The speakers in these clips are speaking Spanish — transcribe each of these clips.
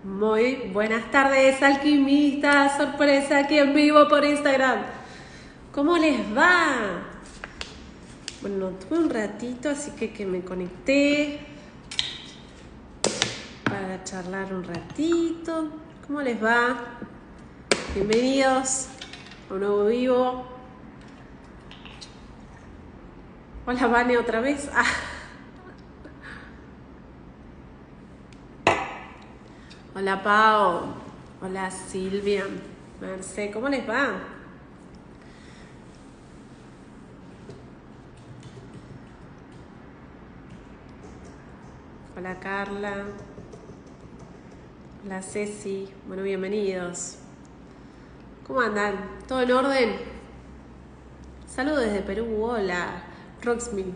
Muy buenas tardes, alquimistas. Sorpresa aquí en vivo por Instagram. ¿Cómo les va? Bueno, tuve un ratito, así que me conecté para charlar un ratito. ¿Cómo les va? Bienvenidos a un nuevo vivo. Hola, Vane, otra vez. Hola, Pau. Hola, Silvia. Marce, ¿cómo les va? Hola, Carla. Hola, Ceci. Bueno, bienvenidos. ¿Cómo andan? ¿Todo en orden? Saludos desde Perú. Hola, Roxmin.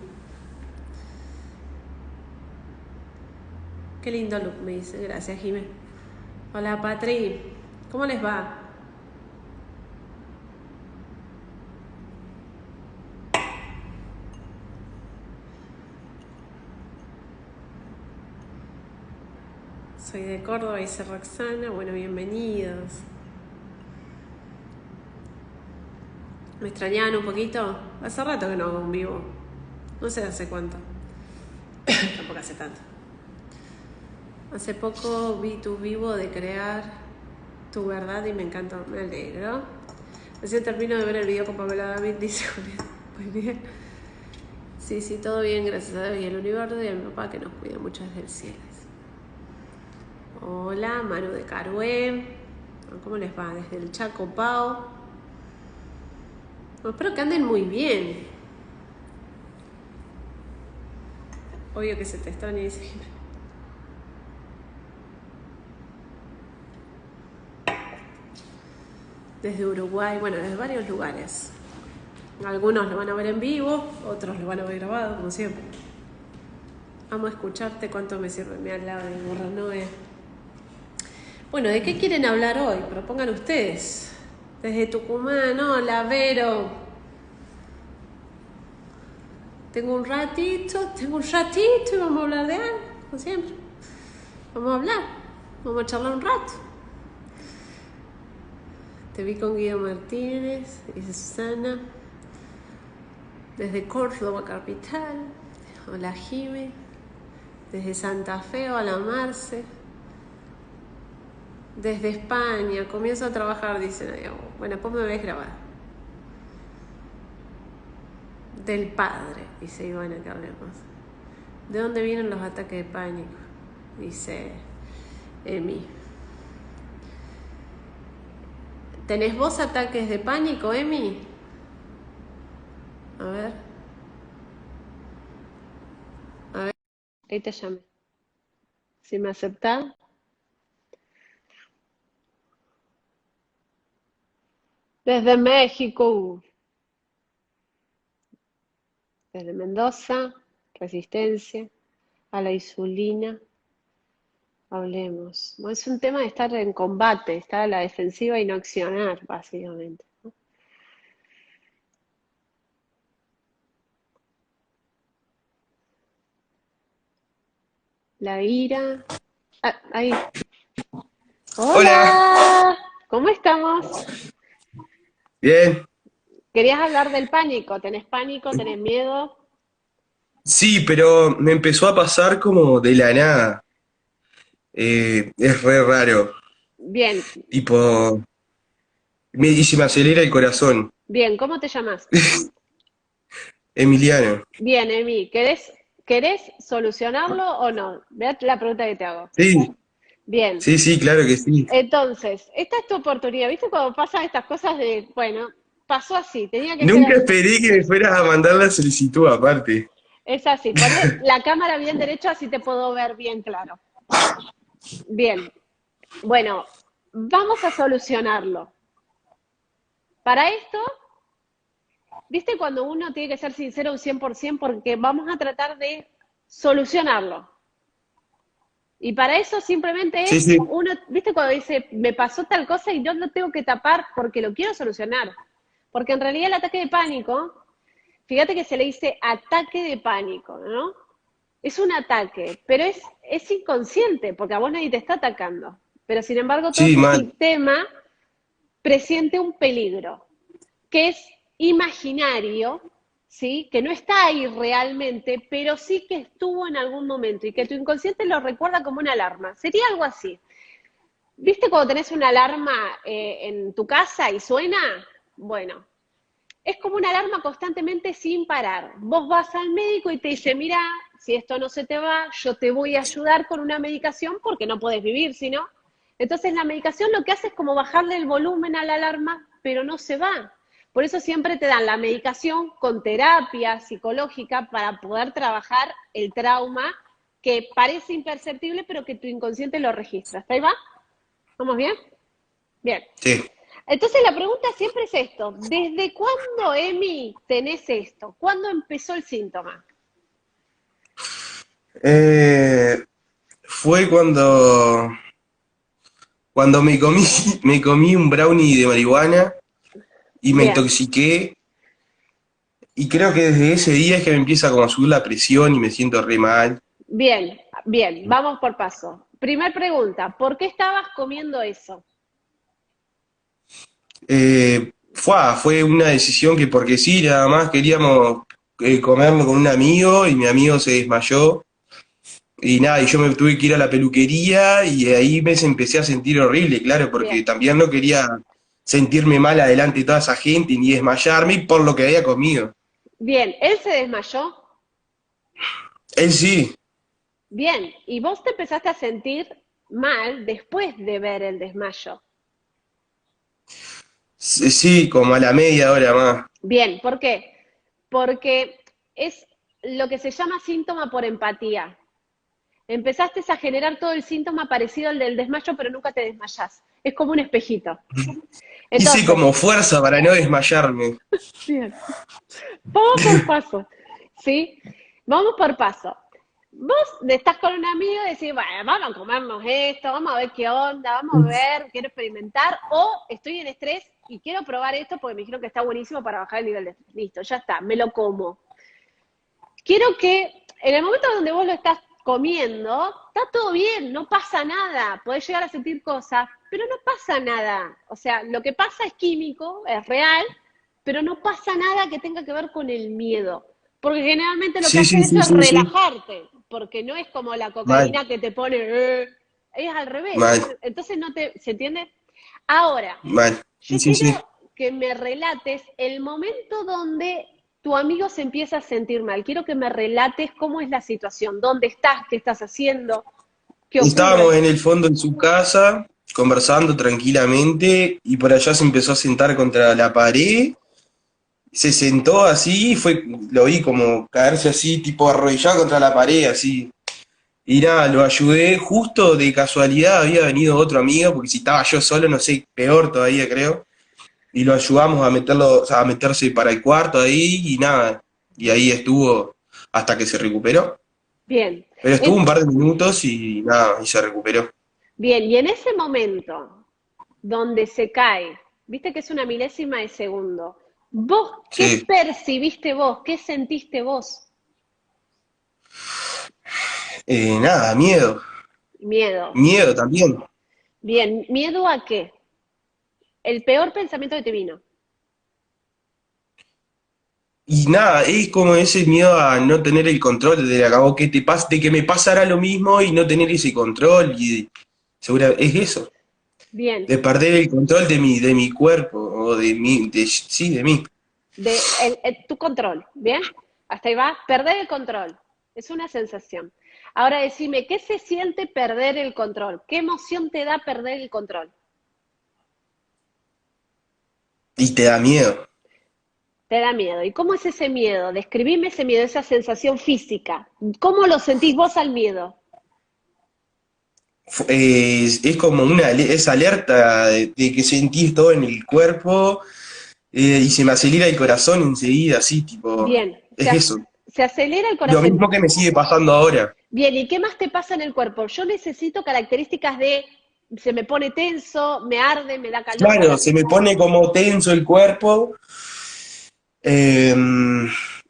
Qué lindo look, me dice. Gracias, Jimé. Hola, Patri. ¿Cómo les va? Soy de Córdoba, dice Roxana. Bueno, bienvenidos. ¿Me extrañaban un poquito? Hace rato que no hago un vivo. No sé hace cuánto. Tampoco hace tanto. Hace poco vi tu vivo de crear tu verdad y me encantó. Me alegro. Recién termino de ver el video con Pamela David, dice Julián. Muy bien. Sí, todo bien, gracias a Dios y el universo y a mi papá que nos cuida mucho desde el cielo. Hola, Manu de Carué. ¿Cómo les va? Desde el Chaco, Pau. Bueno, espero que anden muy bien. Obvio que se te extraña, dice Jimena. Desde Uruguay, bueno, desde varios lugares. Algunos lo van a ver en vivo, otros lo van a ver grabado, como siempre. Amo escucharte, cuánto me sirve mi al lado de Borranoe. Bueno, ¿de qué quieren hablar hoy? Propongan ustedes. Desde Tucumán, hola, Vero. Tengo un ratito y vamos a hablar de algo, como siempre. Vamos a hablar, vamos a charlar un rato. Te vi con Guido Martínez, dice Susana. Desde Córdoba capital. Hola, Jime. Desde Santa Fe, hola, Marce. Desde España, comienzo a trabajar, dice Nadia. Bueno, después me ves grabar. Del padre, dice Ivana, que hablemos. ¿De dónde vienen los ataques de pánico? Dice Emi. ¿Tenés vos ataques de pánico, Emi? A ver. Ahí te llamé. Si me aceptás. Desde México. Desde Mendoza. Resistencia. A la insulina. Hablemos. Bueno, es un tema de estar en combate, estar a la defensiva y no accionar, básicamente, ¿no? La ira. Ahí. Hola, Hola. ¿Cómo estamos? bien. ¿Querías hablar del pánico? ¿Tenés pánico? ¿Tenés miedo? Sí, pero me empezó a pasar como de la nada. Es re raro. Bien, Tipo, y se me acelera el corazón. bien. ¿Cómo te llamas? Emiliano. Bien, Emi. ¿Querés solucionarlo o no? Vea la pregunta que te hago. Sí, Bien. sí, claro que sí. Entonces, esta es tu oportunidad. ¿Viste cuando pasan estas cosas de, bueno, pasó así, tenía que ser Nunca así? esperé que me fueras a mandar la solicitud aparte. Es así, poné la cámara bien derecha así te puedo ver bien claro. Bien, bueno, vamos a solucionarlo. Para esto, ¿viste cuando uno tiene que ser sincero un 100%? Porque vamos a tratar de solucionarlo. Y para eso simplemente Sí, es, sí. uno, ¿viste cuando dice, me pasó tal cosa y yo lo tengo que tapar porque lo quiero solucionar? Porque en realidad el ataque de pánico, fíjate que se le dice ataque de pánico, ¿no? Es un ataque, pero es inconsciente, porque a vos nadie te está atacando. pero sin embargo todo Sí, tu mal. sistema presiente un peligro, que es imaginario, ¿sí? Que no está ahí realmente, pero sí que estuvo en algún momento y que tu inconsciente lo recuerda como una alarma. Sería algo así. ¿Viste cuando tenés una alarma en tu casa y suena? Bueno, es como una alarma constantemente sin parar. Vos vas al médico y te dice, mira, si esto no se te va, yo te voy a ayudar con una medicación porque no podés vivir, si no. Entonces la medicación lo que hace es como bajarle el volumen a la alarma, pero no se va. Por eso siempre te dan la medicación con terapia psicológica para poder trabajar el trauma que parece imperceptible, pero que tu inconsciente lo registra. ¿Está ahí va? ¿Vamos bien? Bien. Sí. Entonces la pregunta siempre es esto, ¿desde cuándo, Emi, tenés esto? ¿Cuándo empezó el síntoma? Eh, fue cuando me comí un brownie de marihuana y me Bien, intoxiqué. Y creo que desde ese día es que me empieza como a subir la presión y me siento re mal. bien, bien, vamos por paso. Primer pregunta, ¿por qué estabas comiendo eso? Fue una decisión que porque sí, nada más queríamos comerlo con un amigo y mi amigo se desmayó. Y nada, y yo me tuve que ir a la peluquería y ahí me empecé a sentir horrible, claro, porque Bien, también no quería sentirme mal adelante de toda esa gente ni desmayarme por lo que había comido. bien, él se desmayó, Él sí, bien, y vos te empezaste a sentir mal después de ver el desmayo. sí, como a la media hora más. Bien, ¿por qué? Porque es lo que se llama síntoma por empatía. Empezaste a generar todo el síntoma parecido al del desmayo, pero nunca te desmayás. Es como un espejito. Hice Entonces, como fuerza para no desmayarme. bien, vamos por paso, ¿sí? Vamos por paso. Vos estás con un amigo y decís, bueno, vamos a comernos esto, vamos a ver qué onda, vamos a ver, quiero experimentar, o estoy en estrés y quiero probar esto porque me dijeron que está buenísimo para bajar el nivel de estrés. Listo, ya está, me lo como. Quiero que en el momento donde vos lo estás comiendo, está todo bien, no pasa nada, podés llegar a sentir cosas, pero no pasa nada. O sea, lo que pasa es químico, es real, pero no pasa nada que tenga que ver con el miedo. Porque generalmente lo que Sí, hace sí, eso sí, es sí, sí. relajarte, porque no es como la Mal, cocaína que te pone, es al revés. mal, Entonces no te, ¿se entiende? Ahora, mal. Sí, yo sí, quiero sí. que me relates el momento donde tu amigo se empieza a sentir mal. Quiero que me relates cómo es la situación, dónde estás, qué estás haciendo, qué Estábamos ocurre. en el fondo de su casa, conversando tranquilamente, y por allá se empezó a sentar contra la pared, se sentó así, lo vi como caerse así, tipo arrodillado contra la pared, así. Y nada, lo ayudé, justo de casualidad había venido otro amigo, porque si estaba yo solo, no sé, peor todavía creo, y lo ayudamos a meterlo, o sea, a meterse para el cuarto ahí, y nada, y ahí estuvo hasta que se recuperó. Bien, Pero estuvo en- un par de minutos y nada, y se recuperó. bien, y en ese momento donde se cae, viste que es una milésima de segundo, vos, ¿qué Sí. percibiste vos? ¿Qué sentiste vos? Nada, miedo. Miedo. Miedo también. Bien, ¿miedo a qué? El peor pensamiento que te vino. Y nada, es como ese miedo a no tener el control de la que te pas de que me pasara lo mismo y no tener ese control. Y segura, es eso, Bien, de perder el control de mi cuerpo, o sí, de mí. tu control, ¿bien? Hasta ahí va, perder el control. Es una sensación. Ahora decime, ¿qué se siente perder el control? ¿Qué emoción te da perder el control? Y te da miedo. Te da miedo. ¿Y cómo es ese miedo? Describime ese miedo, esa sensación física. ¿Cómo lo sentís vos al miedo? Es como es alerta de que sentís todo en el cuerpo, y se me acelera el corazón enseguida, así, tipo, Bien, es eso. se acelera el Lo corazón. mismo que me sigue pasando ahora. Bien, ¿y qué más te pasa en el cuerpo? Yo necesito características de, se me pone tenso, me arde, me da calor. Claro, se me pone como tenso el cuerpo. Eh,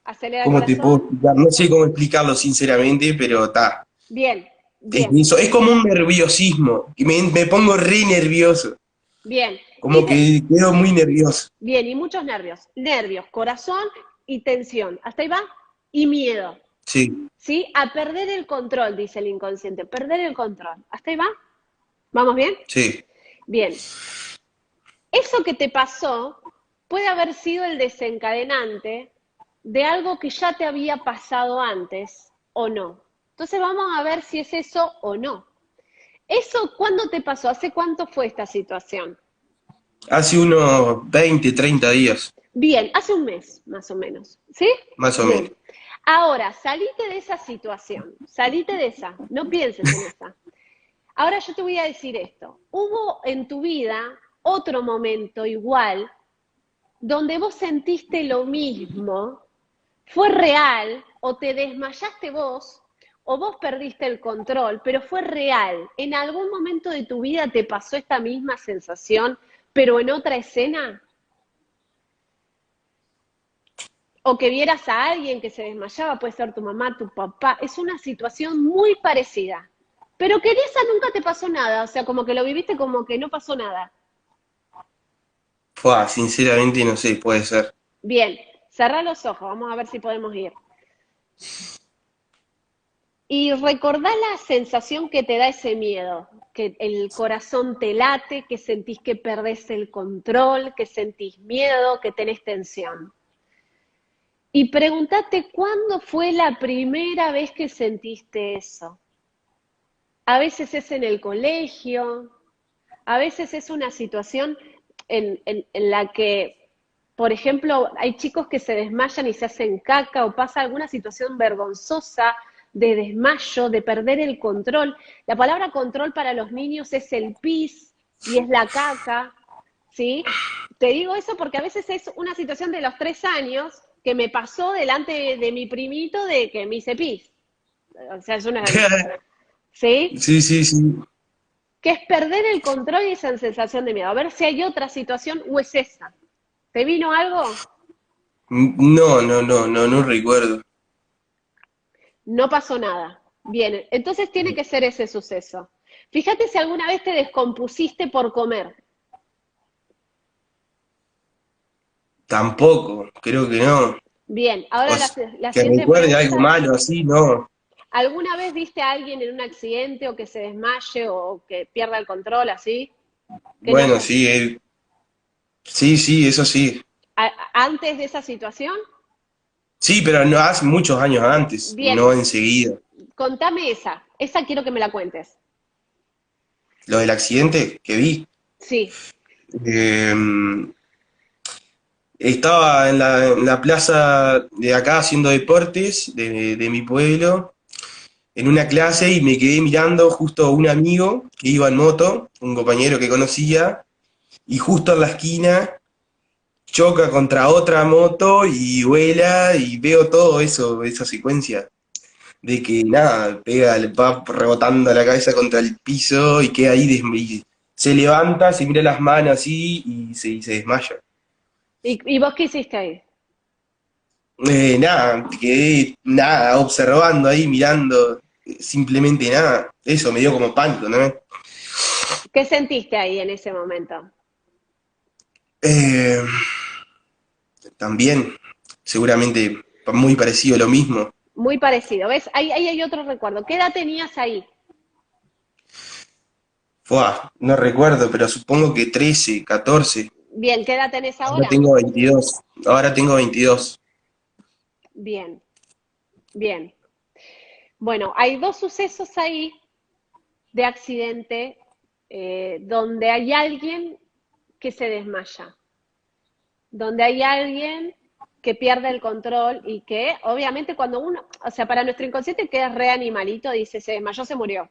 Acelera el ¿Cómo te puedo corazón. explicar? No sé cómo explicarlo sinceramente, pero está. Bien, Es Bien, eso, es como un nerviosismo, y me pongo re nervioso, bien. como que quedo muy nervioso. Bien, y muchos nervios. Nervios, corazón y tensión. ¿Hasta ahí va? Y miedo. Sí, ¿Sí? A perder el control, dice el inconsciente. Perder el control. ¿Hasta ahí va? ¿Vamos bien? sí. Bien. Eso que te pasó puede haber sido el desencadenante de algo que ya te había pasado antes o no. Entonces vamos a ver si es eso o no. ¿Eso cuándo te pasó? ¿Hace cuánto fue esta situación? Hace unos 20, 30 días, Bien, hace un mes, más o menos. ¿Sí? más o menos. Bien. Ahora, salite de esa situación, salite de esa, no pienses en esa. Ahora yo te voy a decir esto. ¿Hubo en tu vida otro momento igual donde vos sentiste lo mismo? ¿Fue real o te desmayaste vos o vos perdiste el control, pero fue real? ¿En algún momento de tu vida te pasó esta misma sensación, pero en otra escena? O que vieras a alguien que se desmayaba, puede ser tu mamá, tu papá, es una situación muy parecida. Pero que en esa nunca te pasó nada, o sea, como que lo viviste como que no pasó nada. Fua, sinceramente no sé, puede ser. Bien, cerrá los ojos, vamos a ver si podemos ir. Y recordá la sensación que te da ese miedo, que el corazón te late, que sentís que perdés el control, que sentís miedo, que tenés tensión. Y pregúntate cuándo fue la primera vez que sentiste eso. A veces es en el colegio, a veces es una situación en la que, por ejemplo, hay chicos que se desmayan y se hacen caca o pasa alguna situación vergonzosa de desmayo, de perder el control. La palabra control para los niños es el pis y es la caca, ¿sí? Te digo eso porque a veces es una situación de los 3 años que me pasó delante de mi primito de que me hice pis. O sea, es una... ¿Sí? Sí, sí, sí. Que es perder el control y esa sensación de miedo. A ver si hay otra situación o es esa. ¿Te vino algo? No, no, no, no, no recuerdo. No pasó nada. Bien, entonces tiene que ser ese suceso. Fíjate si alguna vez te descompusiste por comer. Tampoco, creo que no. Bien, O ahora s- la que siguiente recuerde algo pregunta. malo así, no. ¿Alguna vez viste a alguien en un accidente o que se desmaye o que pierda el control así? Que no Bueno, fue. sí, sí, sí, eso sí. ¿Antes de esa situación? Sí, pero no hace muchos años antes, Bien, no enseguida. contame esa. Esa quiero que me la cuentes. Lo del accidente que vi. Sí, eh, Estaba en la plaza de acá haciendo deportes de mi pueblo, en una clase y me quedé mirando justo a un amigo que iba en moto, un compañero que conocía, y justo en la esquina choca contra otra moto y vuela y veo todo eso, esa secuencia de que nada, pega, le va rebotando la cabeza contra el piso y queda ahí, y se levanta, se mira las manos así y se desmaya. ¿Y vos qué hiciste ahí? Nada, quedé nada, observando ahí, mirando, simplemente nada. Eso me dio como pánico, ¿no? ¿Qué sentiste ahí en ese momento? Eh, También, seguramente muy parecido a lo mismo. Muy parecido, ¿ves? Ahí hay otro recuerdo. ¿Qué edad tenías ahí? Fua, no recuerdo, pero supongo que 13, 14. Bien, ¿qué edad tenés Ahora ahora? tengo 22. Ahora tengo 22. Bien, bien. Bueno, hay dos sucesos ahí de accidente donde hay alguien que se desmaya, donde hay alguien que pierde el control y que obviamente cuando uno, o sea, para nuestro inconsciente que es re animalito, dice, se desmayó, se murió.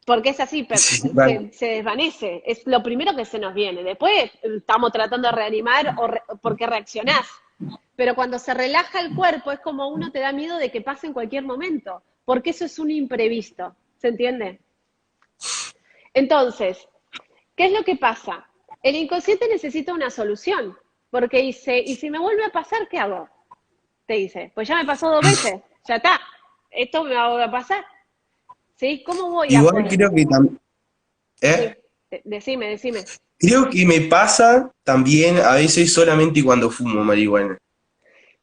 Porque es así, Sí, vale. se desvanece, es lo primero que se nos viene. Después estamos tratando de reanimar porque reaccionás. Pero cuando se relaja el cuerpo es como uno te da miedo de que pase en cualquier momento, porque eso es un imprevisto, ¿se entiende? Entonces, ¿qué es lo que pasa? El inconsciente necesita una solución, porque dice, ¿y si me vuelve a pasar, qué hago? Te dice, pues ya me pasó 2 veces, ya está, esto me va a volver a pasar. ¿Sí? ¿Cómo voy a Igual poder? creo que también, Sí, ¿eh? decime. Creo que me pasa también a veces solamente cuando fumo marihuana. Bien.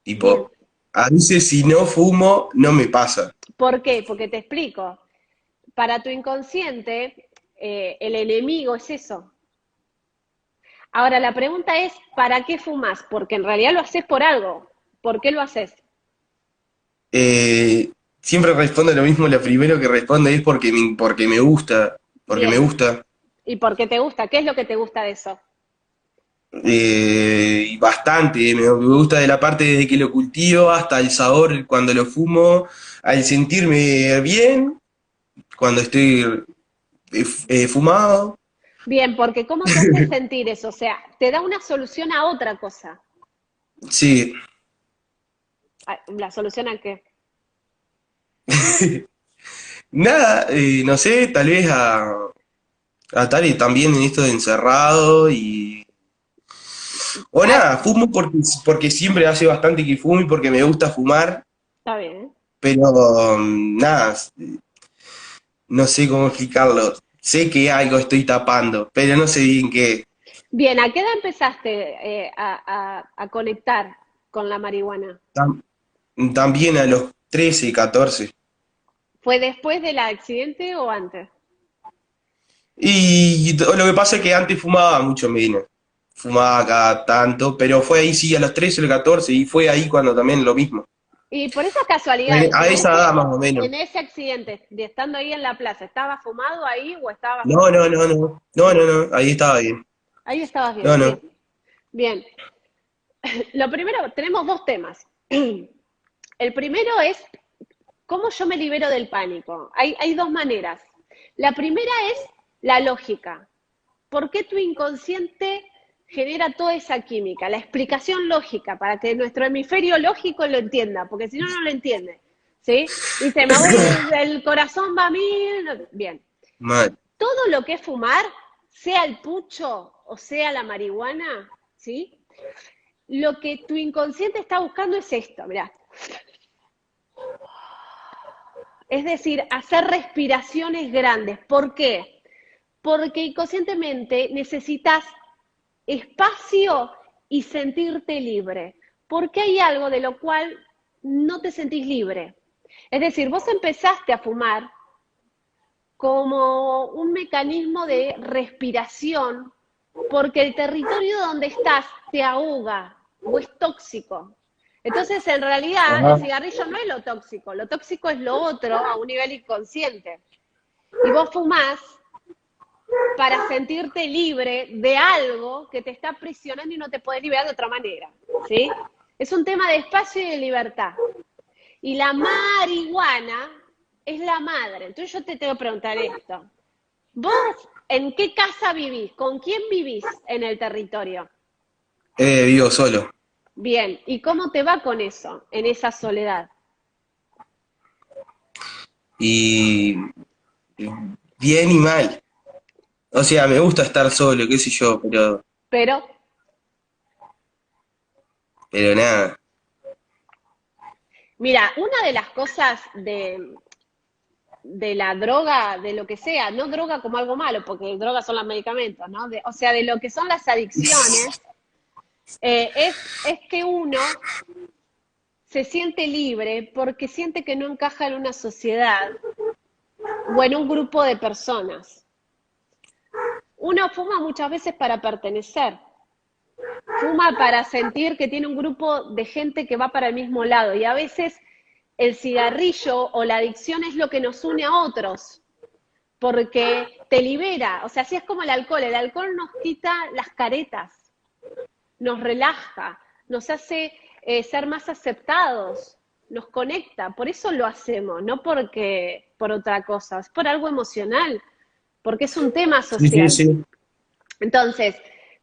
Tipo, a veces si no fumo, no me pasa. ¿Por qué? Porque te explico. Para tu inconsciente, el enemigo es eso. Ahora, la pregunta es, ¿para qué fumas? Porque en realidad lo haces por algo. ¿Por qué lo haces? Siempre respondo lo mismo, lo primero que respondo es porque me gusta, porque me Bien. gusta. ¿Y por qué te gusta? ¿Qué es lo que te gusta de eso? Y bastante, me gusta de la parte desde que lo cultivo hasta el sabor cuando lo fumo, al sentirme bien, cuando estoy fumado. Bien, porque ¿cómo te hace sentir eso? O sea, te da una solución a otra cosa. Sí, ¿La solución a qué? nada, no sé, tal vez a estar también en esto de encerrado y... O Ah, nada, fumo porque siempre hace bastante que fumo y porque me gusta fumar, está bien, ¿eh? pero nada, no sé cómo explicarlo. Sé que algo estoy tapando, pero no sé bien qué. Bien, ¿a qué edad empezaste a conectar con la marihuana? Tam- También a los 13, 14. ¿Fue después del accidente o antes? Lo que pasa es que antes fumaba mucho menos. Fumaba cada tanto, pero fue ahí sí a los 13 o los 14 y fue ahí cuando también lo mismo. Y por esas casualidades, A esa edad más o menos. en ese accidente, de estando ahí en la plaza, ¿estaba fumado ahí o estabas No, solo? no, no, no. No, no, no. Ahí estaba bien. Ahí estabas No, bien, no. bien, bien. Lo primero, tenemos dos temas. El primero es cómo yo me libero del pánico. Hay dos maneras. La primera es la lógica. ¿Por qué tu inconsciente genera toda esa química? La explicación lógica, para que nuestro hemisferio lógico lo entienda, porque si no, no lo entiende. ¿Sí? Dice, me voy, el corazón va a mil. Bien. Mal. Todo lo que es fumar, sea el pucho o sea la marihuana, ¿sí? Lo que tu inconsciente está buscando es esto, mirá. Es decir, hacer respiraciones grandes. ¿Por qué? Porque inconscientemente necesitas espacio y sentirte libre. Porque hay algo de lo cual no te sentís libre. Es decir, vos empezaste a fumar como un mecanismo de respiración porque el territorio donde estás te ahoga o es tóxico. Entonces, en realidad, el Ajá. cigarrillo no es lo tóxico es lo otro a un nivel inconsciente. Y vos fumás para sentirte libre de algo que te está aprisionando y no te puedes liberar de otra manera, ¿sí? Es un tema de espacio y de libertad. Y la marihuana es la madre. Entonces yo te tengo que preguntar esto. ¿Vos en qué casa vivís? ¿Con quién vivís en el territorio? Vivo solo. Bien, ¿y cómo te va con eso, en esa soledad? Y bien y mal. O sea, me gusta estar solo, qué sé yo, Pero, pero nada. mira, una de las cosas de la droga, de lo que sea, no droga como algo malo, porque drogas son los medicamentos, ¿no? O sea, de lo que son las adicciones, es que uno se siente libre porque siente que no encaja en una sociedad o en un grupo de personas. Uno fuma muchas veces para pertenecer, fuma para sentir que tiene un grupo de gente que va para el mismo lado y a veces el cigarrillo o la adicción es lo que nos une a otros, porque te libera, o sea, así es como el alcohol nos quita las caretas, nos relaja, nos hace ser más aceptados, nos conecta, por eso lo hacemos, no porque por otra cosa, es por algo emocional, porque es un tema Sí, sí, social. sí. Entonces,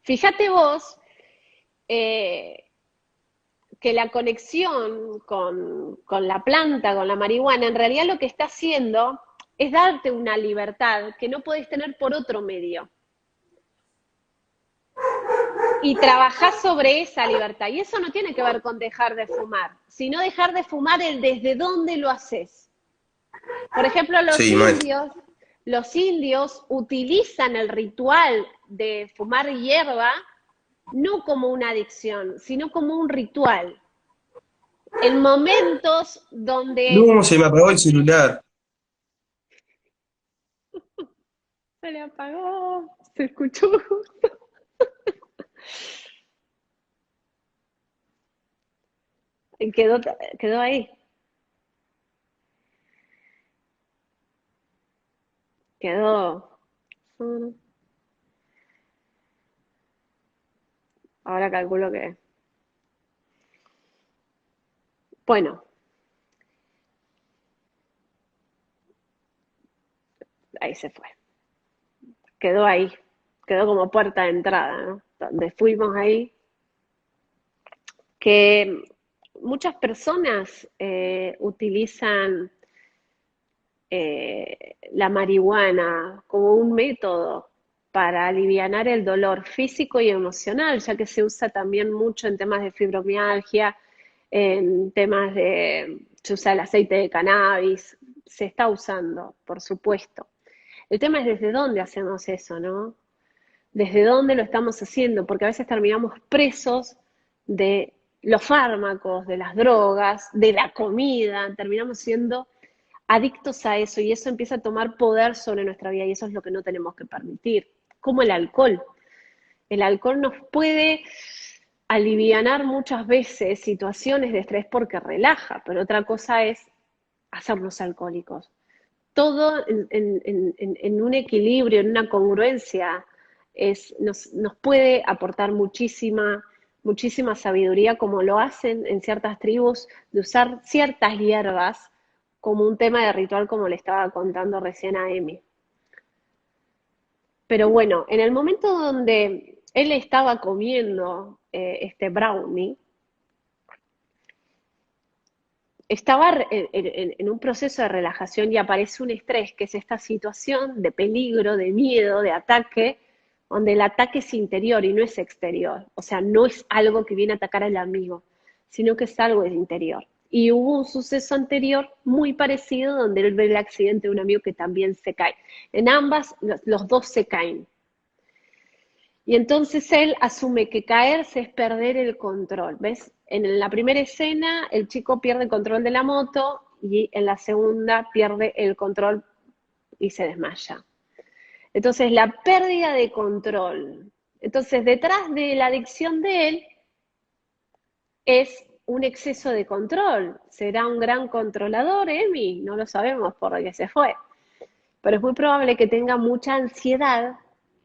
fíjate vos eh, que la conexión con la planta, con la marihuana, en realidad lo que está haciendo es darte una libertad que no podés tener por otro medio. Y trabajás sobre esa libertad. Y eso no tiene que ver con dejar de fumar, sino dejar de fumar el desde dónde lo haces. Por ejemplo, Sí, mal. los indios utilizan el ritual de fumar hierba no como una adicción, sino como un ritual. En momentos donde No, se me apagó el celular. se le apagó, se escuchó. Quedó, quedó ahí, quedó. Ahora calculo que. Bueno, ahí se fue. Quedó ahí. Quedó como puerta de entrada, ¿no? Donde fuimos ahí. Que muchas personas utilizan la marihuana como un método para alivianar el dolor físico y emocional, ya que se usa también mucho en temas de fibromialgia, en temas de, se usa el aceite de cannabis, se está usando, por supuesto. El tema es desde dónde hacemos eso, ¿no? Desde dónde lo estamos haciendo, porque a veces terminamos presos de los fármacos, de las drogas, de la comida, terminamos siendo adictos a eso y eso empieza a tomar poder sobre nuestra vida y eso es lo que no tenemos que permitir, como el alcohol. El alcohol nos puede alivianar muchas veces situaciones de estrés porque relaja, pero otra cosa es hacernos alcohólicos. Todo en un equilibrio, en una congruencia, nos puede aportar muchísima sabiduría, como lo hacen en ciertas tribus, de usar ciertas hierbas como un tema de ritual, como le estaba contando recién a Emi. Pero bueno, en el momento donde él estaba comiendo este brownie, estaba en un proceso de relajación y aparece un estrés, que es esta situación de peligro, de miedo, de ataque, donde el ataque es interior y no es exterior. O sea, no es algo que viene a atacar al amigo, sino que es algo del interior. Y hubo un suceso anterior muy parecido donde él ve el accidente de un amigo que también se cae. En ambas, los dos se caen. Y entonces él asume que caerse es perder el control, ¿ves? En la primera escena el chico pierde el control de la moto y en la segunda pierde el control y se desmaya. Entonces la pérdida de control. Entonces detrás de la adicción de él es un exceso de control. ¿Será un gran controlador, Emi? No lo sabemos por qué se fue. Pero es muy probable que tenga mucha ansiedad,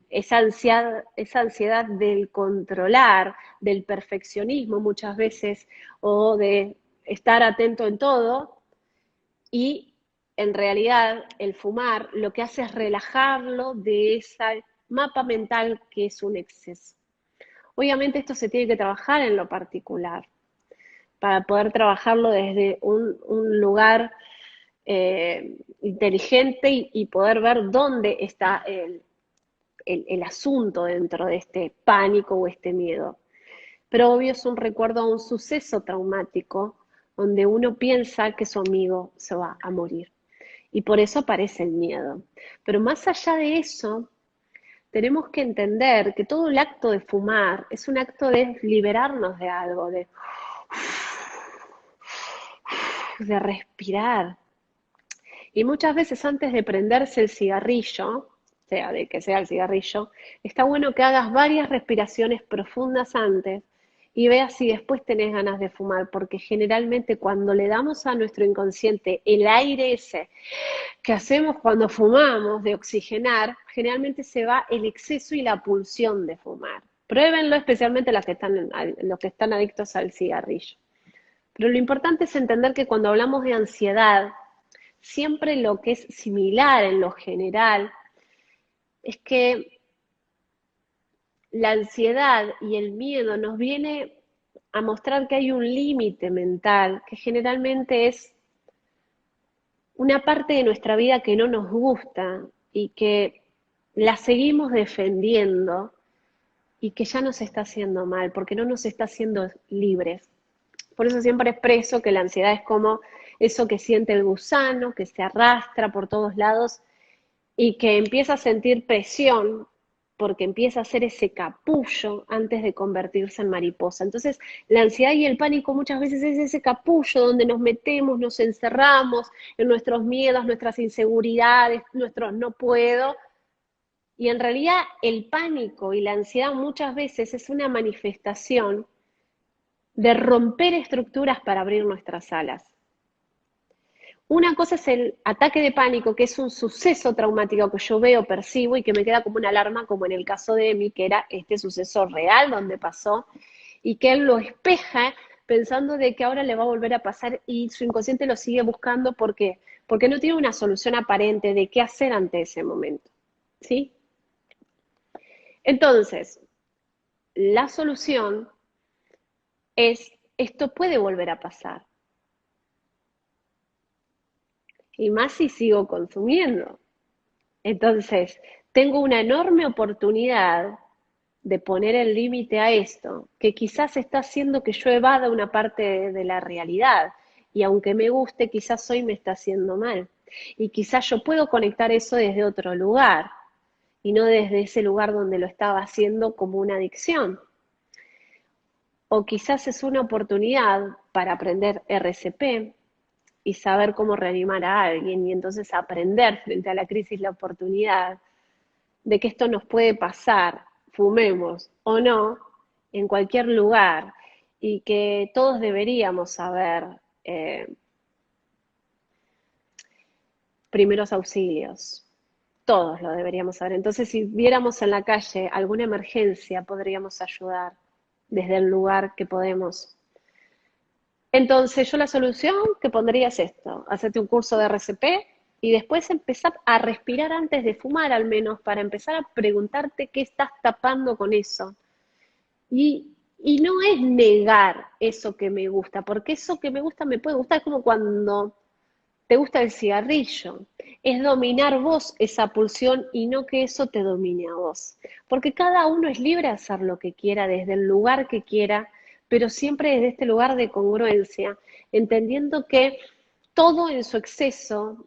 esa ansiedad del controlar, del perfeccionismo muchas veces, o de estar atento en todo, y en realidad el fumar lo que hace es relajarlo de ese mapa mental que es un exceso. Obviamente esto se tiene que trabajar en lo particular, para poder trabajarlo desde un lugar inteligente y poder ver dónde está el asunto dentro de este pánico o este miedo. Pero obvio es un recuerdo a un suceso traumático donde uno piensa que su amigo se va a morir. Y por eso aparece el miedo. Pero más allá de eso, tenemos que entender que todo el acto de fumar es un acto de liberarnos de algo, de respirar. Y muchas veces antes de prenderse el cigarrillo, sea de que sea el cigarrillo, está bueno que hagas varias respiraciones profundas antes y veas si después tenés ganas de fumar, porque generalmente cuando le damos a nuestro inconsciente el aire ese que hacemos cuando fumamos, de oxigenar, generalmente se va el exceso y la pulsión de fumar. Pruébenlo especialmente los que están adictos al cigarrillo. Pero lo importante es entender que cuando hablamos de ansiedad, siempre lo que es similar en lo general es que la ansiedad y el miedo nos viene a mostrar que hay un límite mental, que generalmente es una parte de nuestra vida que no nos gusta y que la seguimos defendiendo y que ya nos está haciendo mal, porque no nos está haciendo libres. Por eso siempre expreso que la ansiedad es como eso que siente el gusano, que se arrastra por todos lados y que empieza a sentir presión porque empieza a hacer ese capullo antes de convertirse en mariposa. Entonces, la ansiedad y el pánico muchas veces es ese capullo donde nos metemos, nos encerramos en nuestros miedos, nuestras inseguridades, nuestros no puedo. Y en realidad el pánico y la ansiedad muchas veces es una manifestación de romper estructuras para abrir nuestras alas. Una cosa es el ataque de pánico, que es un suceso traumático que yo veo, percibo y que me queda como una alarma, como en el caso de Emi, que era este suceso real donde pasó, y que él lo espeja pensando de que ahora le va a volver a pasar y su inconsciente lo sigue buscando. ¿Por qué? Porque no tiene una solución aparente de qué hacer ante ese momento. ¿Sí? Entonces, la solución es, esto puede volver a pasar. Y más si sigo consumiendo. Entonces, tengo una enorme oportunidad de poner el límite a esto, que quizás está haciendo que yo evada una parte de la realidad. Y aunque me guste, quizás hoy me está haciendo mal. Y quizás yo puedo conectar eso desde otro lugar y no desde ese lugar donde lo estaba haciendo como una adicción. O quizás es una oportunidad para aprender RCP y saber cómo reanimar a alguien y entonces aprender frente a la crisis la oportunidad de que esto nos puede pasar, fumemos o no, en cualquier lugar y que todos deberíamos saber primeros auxilios. Todos lo deberíamos saber. Entonces, si viéramos en la calle alguna emergencia, podríamos ayudar desde el lugar que podemos. Entonces, yo la solución que pondría es esto: hacerte un curso de RCP y después empezar a respirar antes de fumar, al menos, para empezar a preguntarte qué estás tapando con eso. Y no es negar eso que me gusta, porque eso que me gusta me puede gustar, es como cuando te gusta el cigarrillo. Es dominar vos esa pulsión y no que eso te domine a vos. Porque cada uno es libre de hacer lo que quiera, desde el lugar que quiera, pero siempre desde este lugar de congruencia, entendiendo que todo en su exceso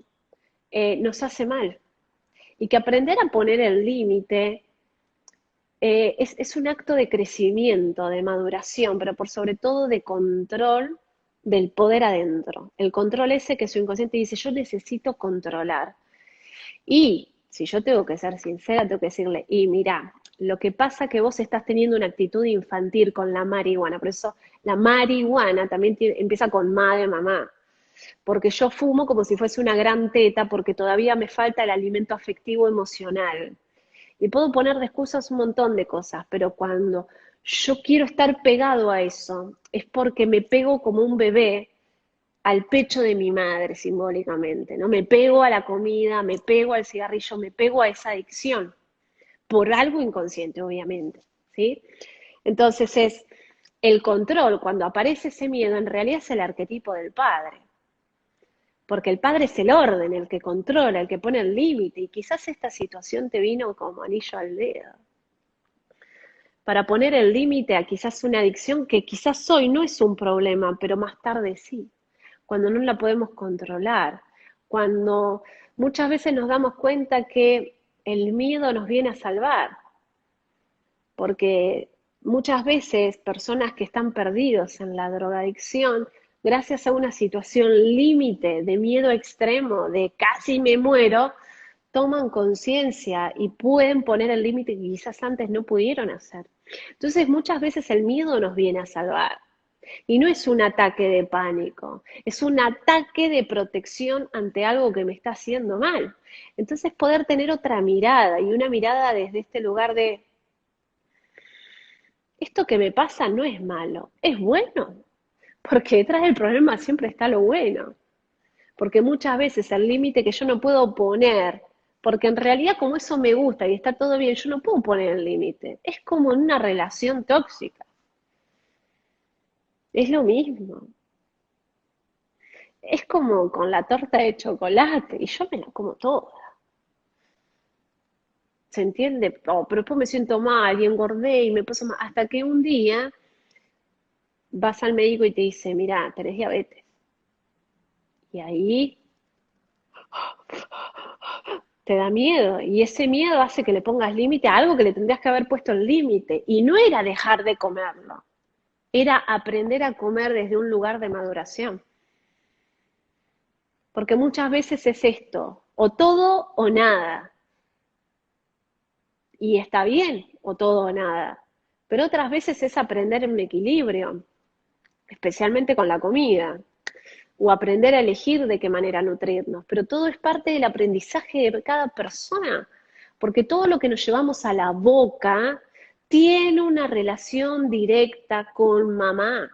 nos hace mal. Y que aprender a poner el límite es un acto de crecimiento, de maduración, pero por sobre todo de control del poder adentro. El control ese que su inconsciente dice, yo necesito controlar. Y si yo tengo que ser sincera, tengo que decirle, y mira, lo que pasa es que vos estás teniendo una actitud infantil con la marihuana, por eso la marihuana también empieza con ma de mamá, porque yo fumo como si fuese una gran teta, porque todavía me falta el alimento afectivo emocional. Y puedo poner de excusas un montón de cosas, pero cuando yo quiero estar pegado a eso, es porque me pego como un bebé al pecho de mi madre simbólicamente, ¿no? Me pego a la comida, me pego al cigarrillo, me pego a esa adicción, por algo inconsciente, obviamente, ¿sí? Entonces es el control, cuando aparece ese miedo, en realidad es el arquetipo del padre, porque el padre es el orden, el que controla, el que pone el límite, y quizás esta situación te vino como anillo al dedo para poner el límite a quizás una adicción que quizás hoy no es un problema, pero más tarde sí, cuando no la podemos controlar, cuando muchas veces nos damos cuenta que el miedo nos viene a salvar, porque muchas veces personas que están perdidos en la drogadicción, gracias a una situación límite de miedo extremo, de casi me muero, toman conciencia y pueden poner el límite que quizás antes no pudieron hacer. Entonces muchas veces el miedo nos viene a salvar. Y no es un ataque de pánico, es un ataque de protección ante algo que me está haciendo mal. Entonces poder tener otra mirada y una mirada desde este lugar de, esto que me pasa no es malo, es bueno, porque detrás del problema siempre está lo bueno. Porque muchas veces el límite que yo no puedo poner, porque en realidad como eso me gusta y está todo bien, yo no puedo poner el límite. Es como en una relación tóxica. Es lo mismo. Es como con la torta de chocolate y yo me la como toda. ¿Se entiende? Oh, pero después me siento mal y engordé y me puso mal. Hasta que un día vas al médico y te dice, mira, tenés diabetes. Y ahí te da miedo. Y ese miedo hace que le pongas límite a algo que le tendrías que haber puesto el límite. Y no era dejar de comerlo, era aprender a comer desde un lugar de maduración. Porque muchas veces es esto, o todo o nada. Y está bien, o todo o nada. Pero otras veces es aprender en un equilibrio, especialmente con la comida, o aprender a elegir de qué manera nutrirnos. Pero todo es parte del aprendizaje de cada persona, porque todo lo que nos llevamos a la boca tiene una relación directa con mamá,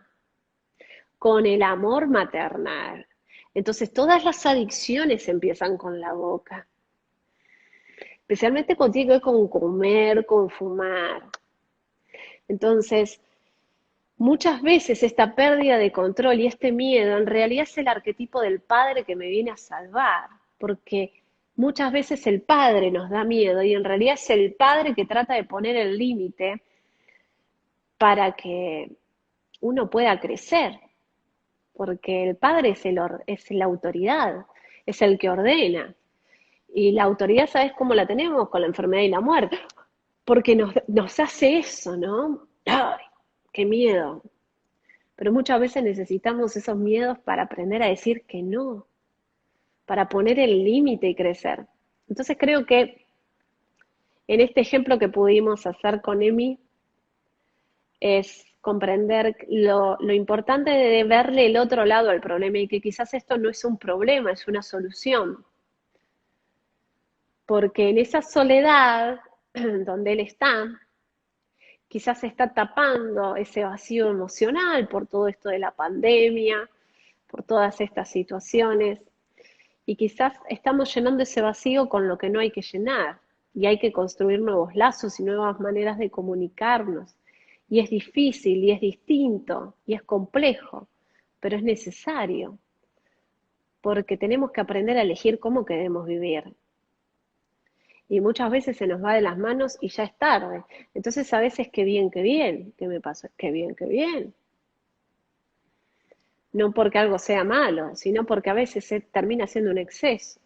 con el amor maternal. Entonces todas las adicciones empiezan con la boca, especialmente cuando tiene que ver con comer, con fumar. Entonces, muchas veces esta pérdida de control y este miedo en realidad es el arquetipo del padre que me viene a salvar, porque muchas veces el padre nos da miedo y en realidad es el padre que trata de poner el límite para que uno pueda crecer, porque el padre es la autoridad, es el que ordena. Y la autoridad, ¿sabes cómo la tenemos? Con la enfermedad y la muerte, porque nos hace eso, ¿no? ¡Ay, qué miedo! Pero muchas veces necesitamos esos miedos para aprender a decir que no, para poner el límite y crecer. Entonces creo que en este ejemplo que pudimos hacer con Emi es comprender lo importante de verle el otro lado al problema y que quizás esto no es un problema, es una solución. Porque en esa soledad donde él está, quizás está tapando ese vacío emocional por todo esto de la pandemia, por todas estas situaciones. Y quizás estamos llenando ese vacío con lo que no hay que llenar. Y hay que construir nuevos lazos y nuevas maneras de comunicarnos. Y es difícil, y es distinto, y es complejo, pero es necesario, porque tenemos que aprender a elegir cómo queremos vivir. Y muchas veces se nos va de las manos y ya es tarde. Entonces a veces qué bien, ¿qué me pasó? Qué bien, qué bien. No porque algo sea malo, sino porque a veces se termina siendo un exceso.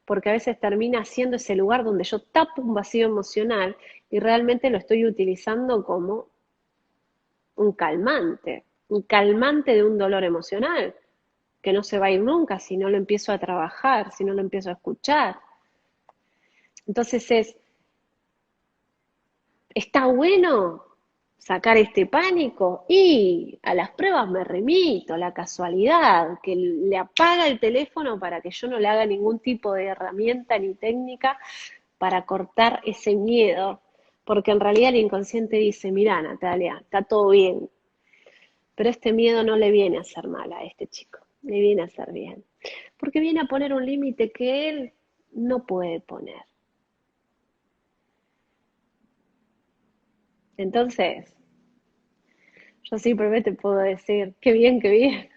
Porque a veces termina siendo ese lugar donde yo tapo un vacío emocional y realmente lo estoy utilizando como un calmante de un dolor emocional, que no se va a ir nunca si no lo empiezo a trabajar, si no lo empiezo a escuchar. Entonces está bueno sacar este pánico y a las pruebas me remito, la casualidad, que le apaga el teléfono para que yo no le haga ningún tipo de herramienta ni técnica para cortar ese miedo, porque en realidad el inconsciente dice, mira Natalia, está todo bien, pero este miedo no le viene a hacer mal a este chico, le viene a hacer bien, porque viene a poner un límite que él no puede poner. Entonces, yo simplemente puedo decir, qué bien, qué bien.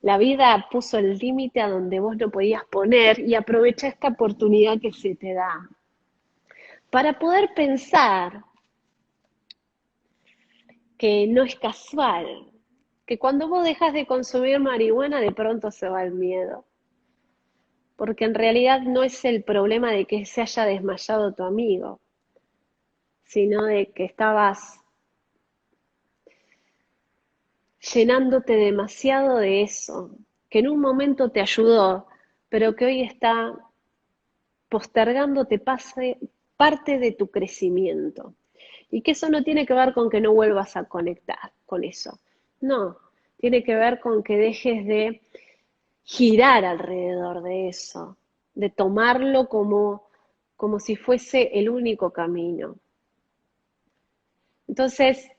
La vida puso el límite a donde vos no podías poner y aprovecha esta oportunidad que se te da para poder pensar que no es casual, que cuando vos dejas de consumir marihuana de pronto se va el miedo, porque en realidad no es el problema de que se haya desmayado tu amigo, sino de que estabas llenándote demasiado de eso, que en un momento te ayudó, pero que hoy está postergándote parte de tu crecimiento. Y que eso no tiene que ver con que no vuelvas a conectar con eso. No, tiene que ver con que dejes de girar alrededor de eso, de tomarlo como si fuese el único camino. Entonces,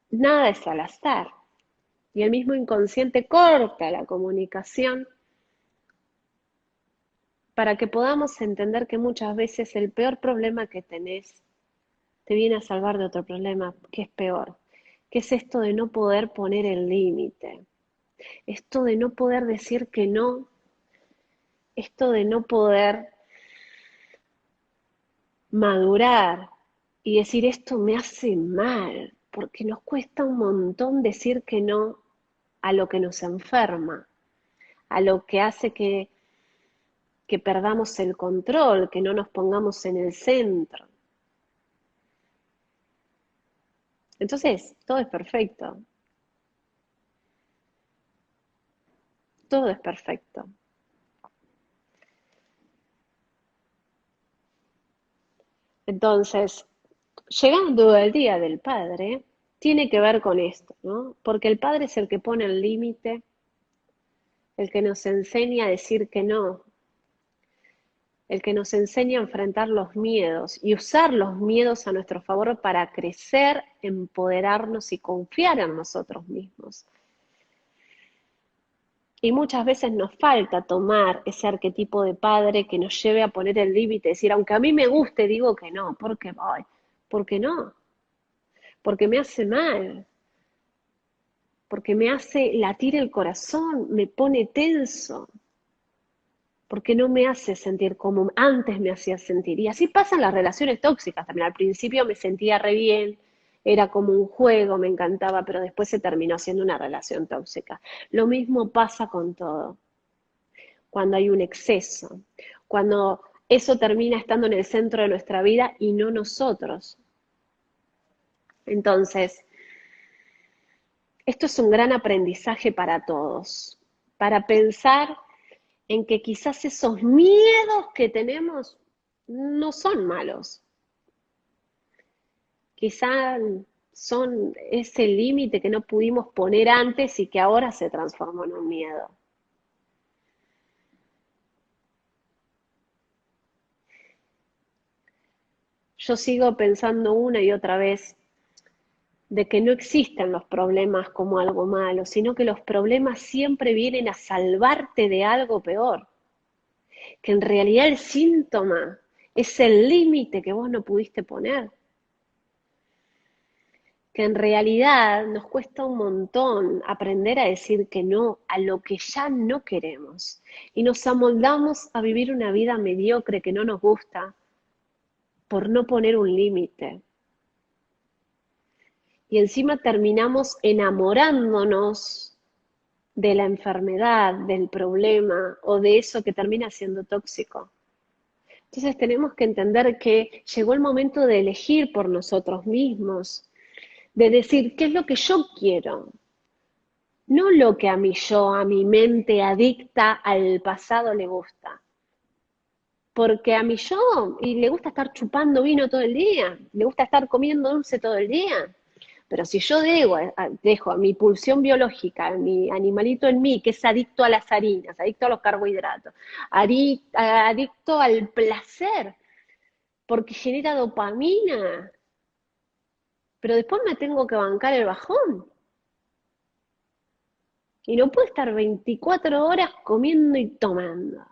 nada es al azar. Y el mismo inconsciente corta la comunicación para que podamos entender que muchas veces el peor problema que tenés te viene a salvar de otro problema que es peor, que es esto de no poder poner el límite, esto de no poder decir que no, esto de no poder madurar y decir esto me hace mal, porque nos cuesta un montón decir que no a lo que nos enferma, a lo que hace que perdamos el control, que no nos pongamos en el centro. Entonces, todo es perfecto. Todo es perfecto. Entonces, llegando al Día del Padre, tiene que ver con esto, ¿no? Porque el Padre es el que pone el límite, el que nos enseña a decir que no, el que nos enseña a enfrentar los miedos y usar los miedos a nuestro favor para crecer, empoderarnos y confiar en nosotros mismos. Y muchas veces nos falta tomar ese arquetipo de padre que nos lleve a poner el límite, decir, aunque a mí me guste, digo que no, ¿por qué voy? ¿Por qué no? Porque me hace mal, porque me hace latir el corazón, me pone tenso, porque no me hace sentir como antes me hacía sentir. Y así pasan las relaciones tóxicas también. Al principio me sentía re bien, era como un juego, me encantaba, pero después se terminó siendo una relación tóxica. Lo mismo pasa con todo, cuando hay un exceso, cuando eso termina estando en el centro de nuestra vida y no nosotros. Entonces, esto es un gran aprendizaje para todos, para pensar en que quizás esos miedos que tenemos no son malos, quizás son ese límite que no pudimos poner antes y que ahora se transformó en un miedo. Yo sigo pensando una y otra vez de que no existen los problemas como algo malo, sino que los problemas siempre vienen a salvarte de algo peor, que en realidad el síntoma es el límite que vos no pudiste poner, que en realidad nos cuesta un montón aprender a decir que no a lo que ya no queremos y nos amoldamos a vivir una vida mediocre que no nos gusta por no poner un límite. Y encima terminamos enamorándonos de la enfermedad, del problema o de eso que termina siendo tóxico. Entonces tenemos que entender que llegó el momento de elegir por nosotros mismos, de decir qué es lo que yo quiero, no lo que a a mi mente adicta al pasado le gusta. Porque a y le gusta estar chupando vino todo el día, le gusta estar comiendo dulce todo el día. Pero si yo dejo a mi pulsión biológica, a mi animalito en mí, que es adicto a las harinas, adicto a los carbohidratos, adicto al placer, porque genera dopamina, pero después me tengo que bancar el bajón. Y no puedo estar 24 horas comiendo y tomando.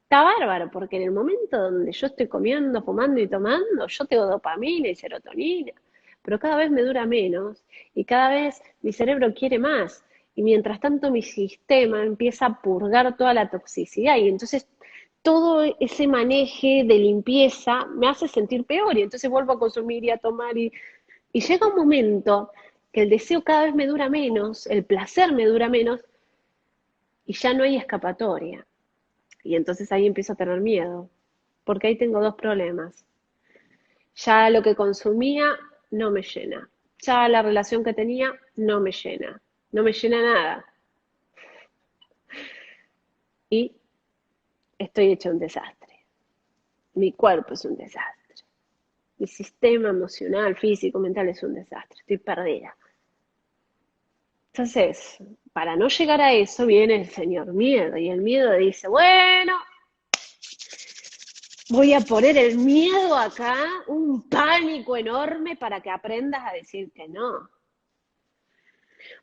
Está bárbaro, porque en el momento donde yo estoy comiendo, fumando y tomando, yo tengo dopamina y serotonina, pero cada vez me dura menos y cada vez mi cerebro quiere más. Y mientras tanto mi sistema empieza a purgar toda la toxicidad y entonces todo ese maneje de limpieza me hace sentir peor y entonces vuelvo a consumir y a tomar y llega un momento que el deseo cada vez me dura menos, el placer me dura menos y ya no hay escapatoria. Y entonces ahí empiezo a tener miedo, porque ahí tengo dos problemas. Ya lo que consumía no me llena. Ya la relación que tenía no me llena. No me llena nada. Y estoy hecha un desastre. Mi cuerpo es un desastre. Mi sistema emocional, físico, mental es un desastre. Estoy perdida. Entonces, para no llegar a eso viene el señor miedo. Y el miedo dice, bueno, voy a poner el miedo acá, un pánico enorme para que aprendas a decir que no.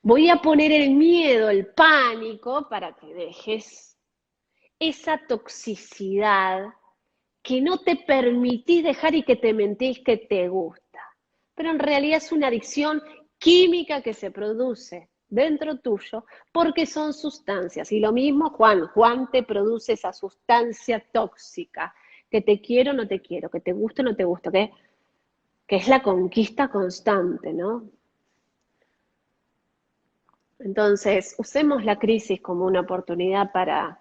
Voy a poner el miedo, el pánico, para que dejes esa toxicidad que no te permitís dejar y que te mentís que te gusta. Pero en realidad es una adicción química que se produce dentro tuyo porque son sustancias. Y lo mismo Juan te produce esa sustancia tóxica, que te quiero o no te quiero, que te gusta o no te gusta, que es la conquista constante, ¿no? Entonces, usemos la crisis como una oportunidad para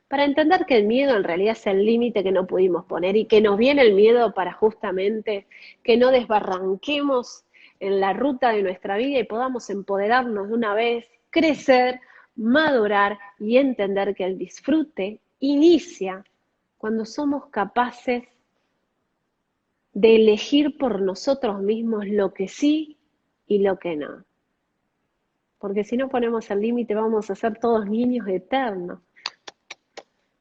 entender que el miedo en realidad es el límite que no pudimos poner y que nos viene el miedo para justamente que no desbarranquemos en la ruta de nuestra vida y podamos empoderarnos de una vez, crecer, madurar y entender que el disfrute inicia cuando somos capaces de elegir por nosotros mismos lo que sí y lo que no. Porque si no ponemos el límite vamos a ser todos niños eternos,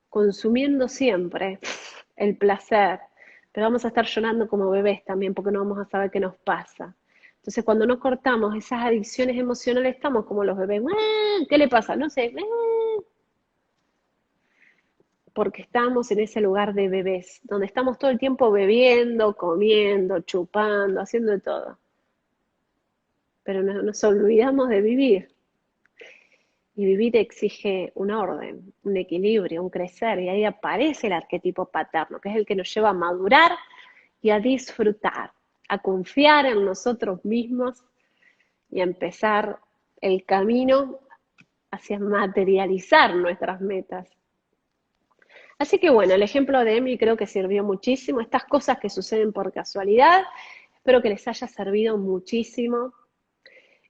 consumiendo siempre el placer, pero vamos a estar llorando como bebés también porque no vamos a saber qué nos pasa. Entonces cuando no cortamos esas adicciones emocionales estamos como los bebés, ¿qué le pasa? No sé, porque estamos en ese lugar de bebés, donde estamos todo el tiempo bebiendo, comiendo, chupando, haciendo de todo. Pero nos olvidamos de vivir. Y vivir exige un orden, un equilibrio, un crecer, y ahí aparece el arquetipo paterno, que es el que nos lleva a madurar y a disfrutar, a confiar en nosotros mismos y a empezar el camino hacia materializar nuestras metas. Así que bueno, el ejemplo de Emi creo que sirvió muchísimo. Estas cosas que suceden por casualidad, espero que les haya servido muchísimo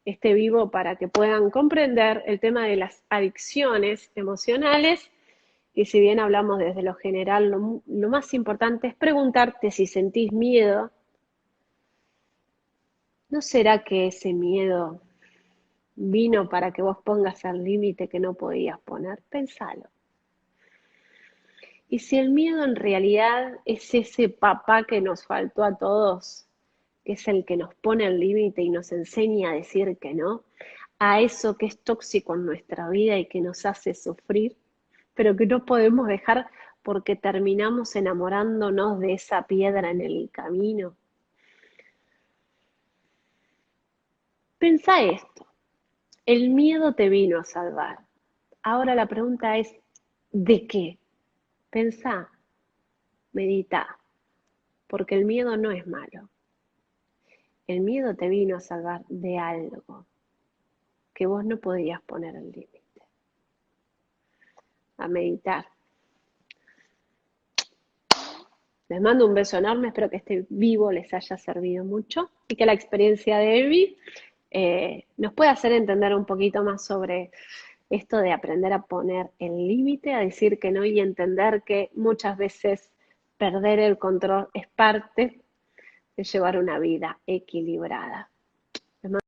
este vivo para que puedan comprender el tema de las adicciones emocionales. Y si bien hablamos desde lo general, lo más importante es preguntarte si sentís miedo. ¿No será que ese miedo vino para que vos pongas el límite que no podías poner? Pensalo. Y si el miedo en realidad es ese papá que nos faltó a todos, que es el que nos pone el límite y nos enseña a decir que no, a eso que es tóxico en nuestra vida y que nos hace sufrir, pero que no podemos dejar porque terminamos enamorándonos de esa piedra en el camino. Pensá esto, el miedo te vino a salvar. Ahora la pregunta es, ¿de qué? Pensá, medita, porque el miedo no es malo. El miedo te vino a salvar de algo que vos no podías poner el límite. A meditar. Les mando un beso enorme, espero que este vivo les haya servido mucho y que la experiencia de Evi nos pueda hacer entender un poquito más sobre esto de aprender a poner el límite, a decir que no y entender que muchas veces perder el control es parte de llevar una vida equilibrada.